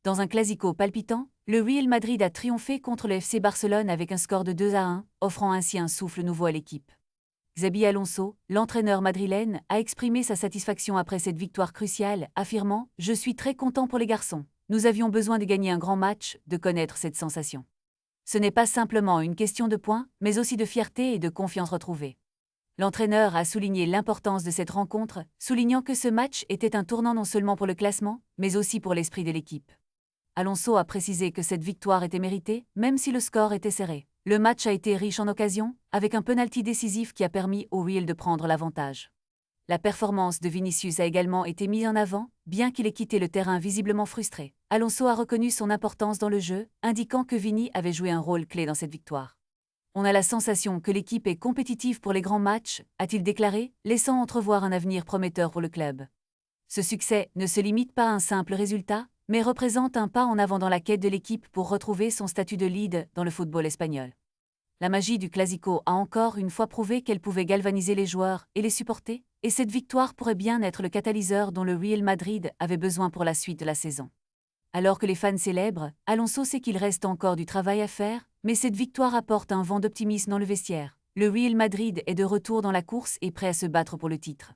Dans un classico palpitant, le Real Madrid a triomphé contre le FC Barcelone avec un score de 2-1, offrant ainsi un souffle nouveau à l'équipe. Xabi Alonso, l'entraîneur madrilène, a exprimé sa satisfaction après cette victoire cruciale, affirmant « Je suis très content pour les garçons. Nous avions besoin de gagner un grand match, de connaître cette sensation. Ce n'est pas simplement une question de points, mais aussi de fierté et de confiance retrouvée. » L'entraîneur a souligné l'importance de cette rencontre, soulignant que ce match était un tournant non seulement pour le classement, mais aussi pour l'esprit de l'équipe. Alonso a précisé que cette victoire était méritée, même si le score était serré. Le match a été riche en occasions, avec un penalty décisif qui a permis au Real de prendre l'avantage. La performance de Vinicius a également été mise en avant, bien qu'il ait quitté le terrain visiblement frustré. Alonso a reconnu son importance dans le jeu, indiquant que Vini avait joué un rôle clé dans cette victoire. On a la sensation que l'équipe est compétitive pour les grands matchs, a-t-il déclaré, laissant entrevoir un avenir prometteur pour le club. Ce succès ne se limite pas à un simple résultat, mais représente un pas en avant dans la quête de l'équipe pour retrouver son statut de lead dans le football espagnol. La magie du Clasico a encore une fois prouvé qu'elle pouvait galvaniser les joueurs et les supporter, et cette victoire pourrait bien être le catalyseur dont le Real Madrid avait besoin pour la suite de la saison. Alors que les fans célèbrent, Alonso sait qu'il reste encore du travail à faire, mais cette victoire apporte un vent d'optimisme dans le vestiaire. Le Real Madrid est de retour dans la course et prêt à se battre pour le titre.